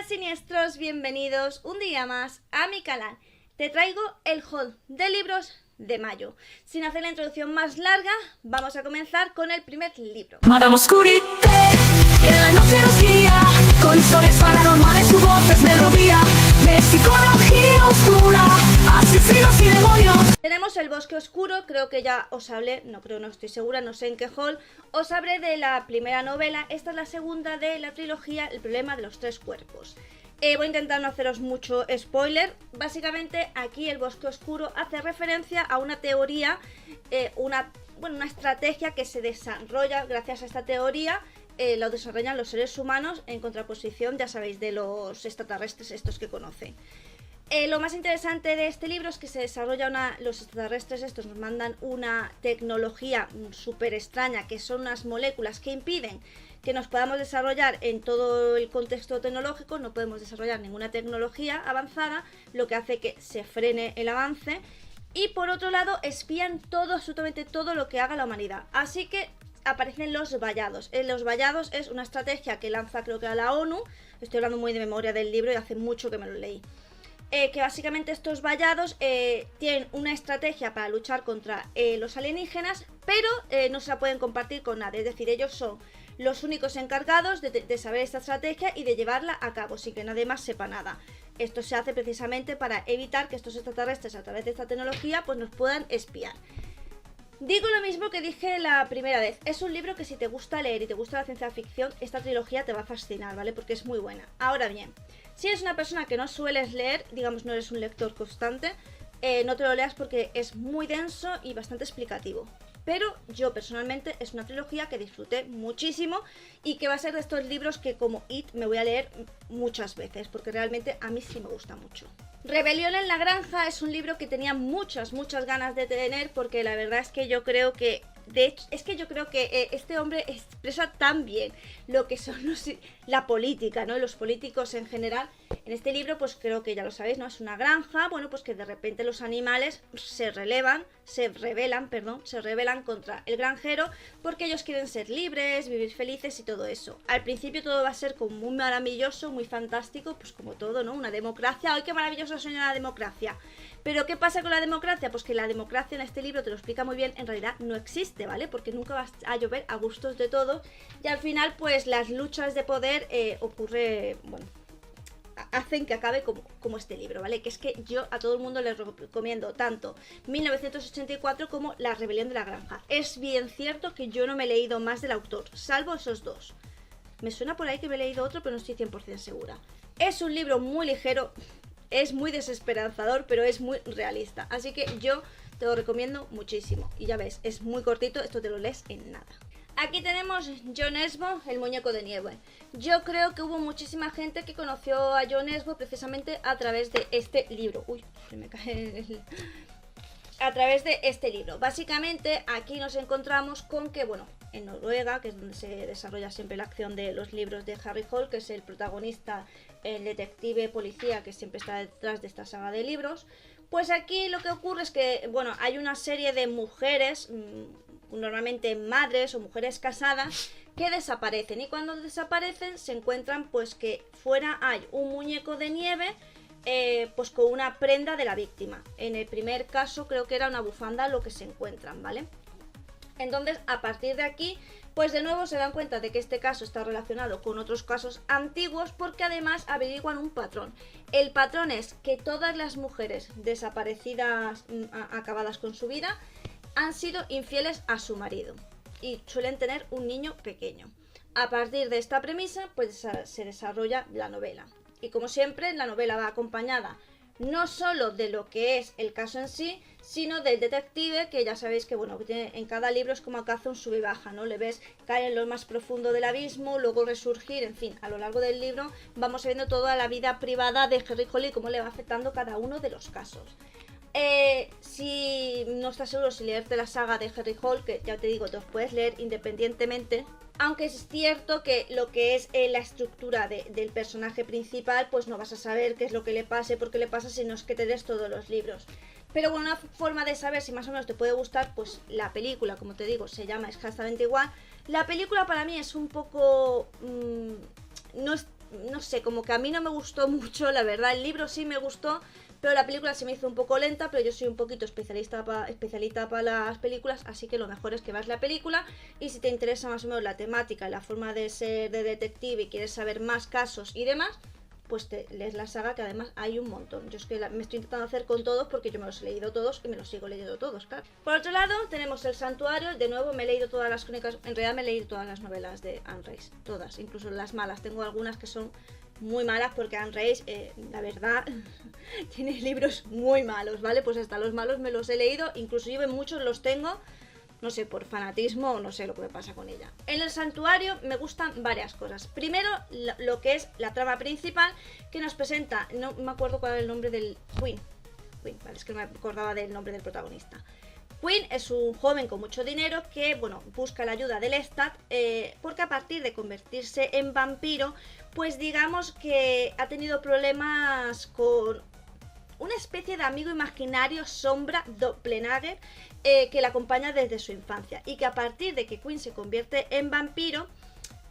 siniestros, bienvenidos un día más a mi canal. Te traigo el haul de libros de mayo. Sin hacer la introducción más larga, vamos a comenzar con el primer libro. Madame Oscurité, en la noche nos guía, con historias paranormales, su voz es melodía, de psicología oscura, asesinos y demonios. Tenemos El Bosque Oscuro, creo que ya os hablé, no estoy segura, no sé en qué haul, os hablé de la primera novela, esta es la segunda de la trilogía, El problema de los tres cuerpos. Voy a intentar no haceros mucho spoiler. Básicamente aquí El Bosque Oscuro hace referencia a una teoría, una estrategia que se desarrolla gracias a esta teoría. Lo desarrollan los seres humanos en contraposición, ya sabéis, de los extraterrestres estos que conocen. Lo más interesante de este libro es que se desarrolla los extraterrestres estos nos mandan una tecnología súper extraña, que son unas moléculas que impiden que nos podamos desarrollar en todo el contexto tecnológico. No podemos desarrollar ninguna tecnología avanzada, lo que hace que se frene el avance. Y por otro lado, espían todo, absolutamente todo lo que haga la humanidad. Así que aparecen los vallados. Los vallados es una estrategia que lanza, creo que a la ONU. Estoy hablando muy de memoria del libro y hace mucho que me lo leí. Que básicamente estos vallados tienen una estrategia para luchar contra los alienígenas, pero no se la pueden compartir con nadie. Es decir, ellos son los únicos encargados de saber esta estrategia y de llevarla a cabo sin que nadie más sepa nada. Esto se hace precisamente para evitar que estos extraterrestres, a través de esta tecnología, pues nos puedan espiar. Digo lo mismo que dije la primera vez, es un libro que si te gusta leer y te gusta la ciencia ficción, esta trilogía te va a fascinar, ¿vale? Porque es muy buena. Ahora bien, si eres una persona que no sueles leer, digamos no eres un lector constante, no te lo leas porque es muy denso y bastante explicativo. Pero yo personalmente es una trilogía que disfruté muchísimo y que va a ser de estos libros que como It me voy a leer muchas veces, porque realmente a mí sí me gusta mucho. Rebelión en la granja es un libro que tenía muchas ganas de tener, porque la verdad es que yo creo que este hombre expresa tan bien lo que son la política, ¿no? Los políticos en general. En este libro, pues creo que ya lo sabéis, ¿no? Es una granja, bueno, pues que de repente los animales se rebelan contra el granjero porque ellos quieren ser libres, vivir felices y todo eso. Al principio todo va a ser como muy maravilloso, muy fantástico, pues como todo, ¿no? Una democracia, ¡ay, qué maravilloso suena la democracia! Pero ¿qué pasa con la democracia? Pues que la democracia en este libro te lo explica muy bien, en realidad no existe, ¿vale? Porque nunca vas a llover a gustos de todos y al final pues las luchas de poder hacen que acabe como este libro, ¿vale? Que es que yo a todo el mundo les recomiendo tanto 1984 como La rebelión de la granja. Es bien cierto que yo no me he leído más del autor, salvo esos dos. Me suena por ahí que me he leído otro, pero no estoy 100% segura. Es un libro muy ligero, es muy desesperanzador, pero es muy realista. Así que yo te lo recomiendo muchísimo. Y ya ves, es muy cortito, esto te lo lees en nada. Aquí tenemos Jon Snow, el muñeco de nieve. Yo creo que hubo muchísima gente que conoció a Jon Snow precisamente a través de este libro. Uy, se me cae a través de este libro. Básicamente aquí nos encontramos con que, bueno, en Noruega, que es donde se desarrolla siempre la acción de los libros de Harry Hole, que es el protagonista, el detective policía que siempre está detrás de esta saga de libros, pues aquí lo que ocurre es que, bueno, hay una serie de mujeres, normalmente madres o mujeres casadas, que desaparecen, y cuando desaparecen se encuentran pues que fuera hay un muñeco de nieve pues con una prenda de la víctima. En el primer caso creo que era una bufanda lo que se encuentran, ¿vale? Entonces a partir de aquí pues de nuevo se dan cuenta de que este caso está relacionado con otros casos antiguos, porque además averiguan un patrón. El patrón es que todas las mujeres desaparecidas, acabadas con su vida, han sido infieles a su marido y suelen tener un niño pequeño. A partir de esta premisa pues se desarrolla la novela, y como siempre la novela va acompañada no solo de lo que es el caso en sí, sino del detective, que ya sabéis que bueno, en cada libro es como que hace un sube y baja, ¿no? Le ves caer en lo más profundo del abismo, luego resurgir, en fin, a lo largo del libro vamos viendo toda la vida privada de Harry Hole y cómo le va afectando cada uno de los casos. Si no estás seguro si leerte la saga de Harry Hole, que ya te digo, te los puedes leer independientemente, aunque es cierto que lo que es la estructura del personaje principal, pues no vas a saber qué es lo que le pasa y por qué le pasa si no es que te des todos los libros. Pero bueno, una forma de saber si más o menos te puede gustar, pues la película, como te digo, se llama exactamente igual. La película para mí es un poco... no es no sé, como que a mí no me gustó mucho, la verdad. El libro sí me gustó, pero la película se me hizo un poco lenta, pero yo soy un poquito especialista para las películas, así que lo mejor es que veas la película y si te interesa más o menos la temática, la forma de ser de detective y quieres saber más casos y demás, pues te lees la saga, que además hay un montón. Yo es que me estoy intentando hacer con todos porque yo me los he leído todos y me los sigo leyendo todos, claro. Por otro lado, tenemos El Santuario. De nuevo me he leído todas las crónicas, en realidad me he leído todas las novelas de Anne Rice, todas, incluso las malas. Tengo algunas que son muy malas porque Anne Rice, la verdad, tiene libros muy malos, ¿vale? Pues hasta los malos me los he leído, inclusive muchos los tengo, no sé, por fanatismo o no sé lo que me pasa con ella. En El Santuario me gustan varias cosas. Primero, lo que es la trama principal, que nos presenta, no me acuerdo cuál era el nombre del... Quinn, vale, es que no me acordaba del nombre del protagonista. Quinn es un joven con mucho dinero que, bueno, busca la ayuda del Lestat porque a partir de convertirse en vampiro, pues digamos que ha tenido problemas con una especie de amigo imaginario, sombra, doppelganger, que la acompaña desde su infancia y que a partir de que Quinn se convierte en vampiro,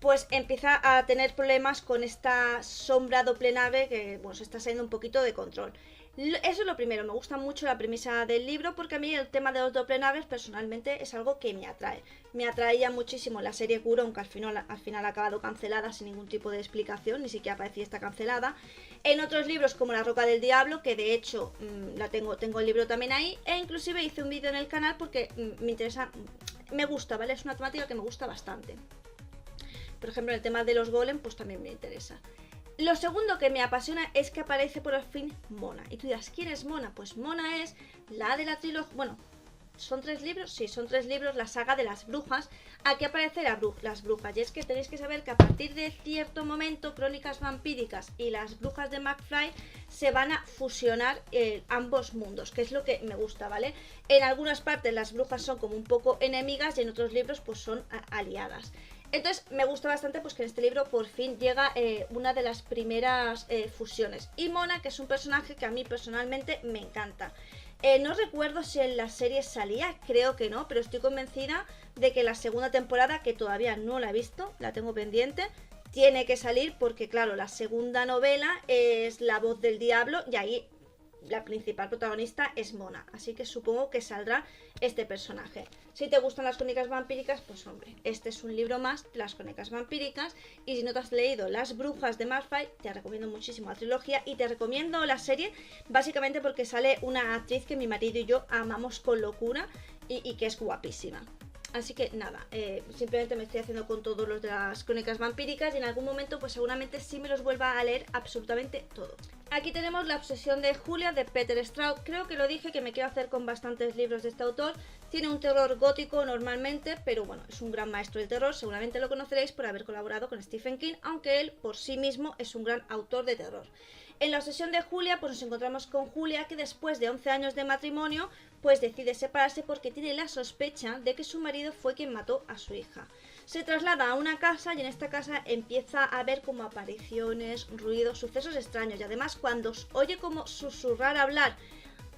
pues empieza a tener problemas con esta sombra doppelganger que, bueno, se está saliendo un poquito de control. Eso es lo primero, me gusta mucho la premisa del libro porque a mí el tema de los doppelgangers personalmente es algo que me atrae. Me atraía muchísimo la serie Curo, aunque al final ha acabado cancelada sin ningún tipo de explicación, ni siquiera parecía estar cancelada. En otros libros como La Roca del Diablo, que de hecho tengo el libro también ahí, e inclusive hice un vídeo en el canal porque me interesa, me gusta, ¿vale? Es una temática que me gusta bastante. Por ejemplo, el tema de los golem, pues también me interesa. Lo segundo que me apasiona es que aparece por fin Mona. Y tú dirás, ¿quién es Mona? Pues Mona es la de la trilogía... Bueno, ¿son 3 libros? Sí, son 3 libros, la saga de las brujas. Aquí aparece las brujas. Y es que tenéis que saber que a partir de cierto momento, Crónicas Vampíricas y las brujas de McFly se van a fusionar ambos mundos, que es lo que me gusta, ¿vale? En algunas partes las brujas son como un poco enemigas y en otros libros pues son aliadas. Entonces me gusta bastante pues que en este libro por fin llega una de las primeras fusiones. Y Mona, que es un personaje que a mí personalmente me encanta. No recuerdo si en la serie salía, creo que no, pero estoy convencida de que la segunda temporada, que todavía no la he visto, la tengo pendiente, tiene que salir porque claro, la segunda novela es La Voz del Diablo y ahí la principal protagonista es Mona, así que supongo que saldrá este personaje. Si te gustan las crónicas vampíricas, pues hombre, este es un libro más de las crónicas vampíricas. Y si no te has leído Las Brujas de Malfoy, te recomiendo muchísimo la trilogía y te recomiendo la serie, básicamente porque sale una actriz que mi marido y yo amamos con locura y que es guapísima. Así que nada, simplemente me estoy haciendo con todos los de las crónicas vampíricas y en algún momento pues seguramente sí me los vuelva a leer absolutamente todo. Aquí tenemos La Obsesión de Julia de Peter Straub. Creo que lo dije que me quiero hacer con bastantes libros de este autor. Tiene un terror gótico normalmente, pero bueno, es un gran maestro del terror. Seguramente lo conoceréis por haber colaborado con Stephen King, aunque él por sí mismo es un gran autor de terror. En La Obsesión de Julia pues nos encontramos con Julia, que después de 11 años de matrimonio pues decide separarse porque tiene la sospecha de que su marido fue quien mató a su hija. Se traslada a una casa y en esta casa empieza a ver como apariciones, ruidos, sucesos extraños y además cuando oye como susurrar, hablar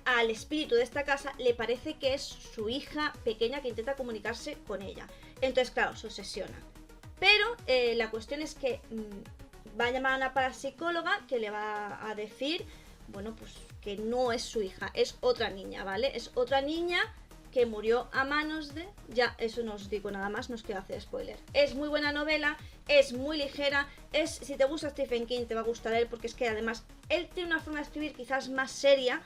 al espíritu de esta casa, le parece que es su hija pequeña que intenta comunicarse con ella. Entonces claro, se obsesiona. Pero la cuestión es que va a llamar a una parapsicóloga que le va a decir, bueno, pues que no es su hija, es otra niña, ¿vale? Es otra niña que murió a manos de... Ya, eso no os digo nada más, no os quiero hacer spoiler. Es muy buena novela, es muy ligera, si te gusta Stephen King te va a gustar él, porque es que además él tiene una forma de escribir quizás más seria,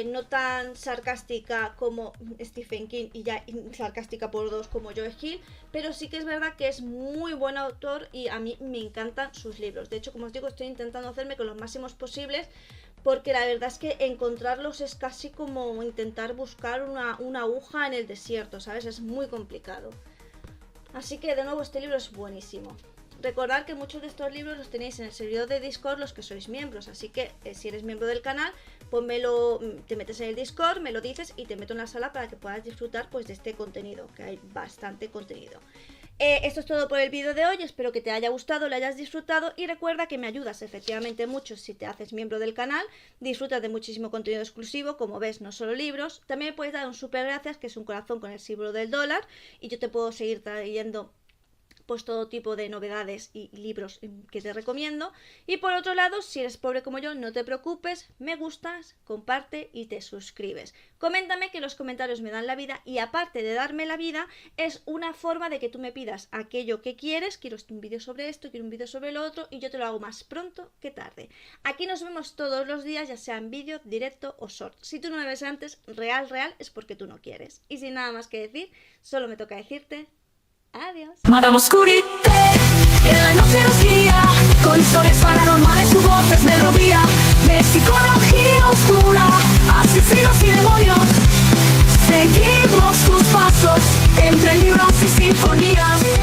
no tan sarcástica como Stephen King y ya sarcástica por 2 como Joe Hill, pero sí que es verdad que es muy buen autor y a mí me encantan sus libros. De hecho, como os digo, estoy intentando hacerme con los máximos posibles porque la verdad es que encontrarlos es casi como intentar buscar una aguja en el desierto, ¿sabes? Es muy complicado. Así que de nuevo este libro es buenísimo. Recordad que muchos de estos libros los tenéis en el servidor de Discord los que sois miembros, así que si eres miembro del canal, te metes en el Discord, me lo dices y te meto en la sala para que puedas disfrutar pues de este contenido, que hay bastante contenido. Esto es todo por el vídeo de hoy, espero que te haya gustado, lo hayas disfrutado y recuerda que me ayudas efectivamente mucho si te haces miembro del canal, disfrutas de muchísimo contenido exclusivo, como ves, no solo libros, también me puedes dar un super gracias, que es un corazón con el símbolo del dólar y yo te puedo seguir trayendo pues todo tipo de novedades y libros que te recomiendo. Y por otro lado, si eres pobre como yo, no te preocupes, me gustas, comparte y te suscribes. Coméntame, que los comentarios me dan la vida, y aparte de darme la vida, es una forma de que tú me pidas aquello que quieres. Quiero un vídeo sobre esto, quiero un vídeo sobre lo otro, y yo te lo hago más pronto que tarde. Aquí nos vemos todos los días, ya sea en vídeo, directo o short. Si tú no me ves antes, real, es porque tú no quieres. Y sin nada más que decir, solo me toca decirte adiós. Madame Oscurite, que la noche nos guía, con historias paranormales, su voz es melodía de psicología oscura, asesinos y demonios. Seguimos tus pasos entre libros y sinfonías.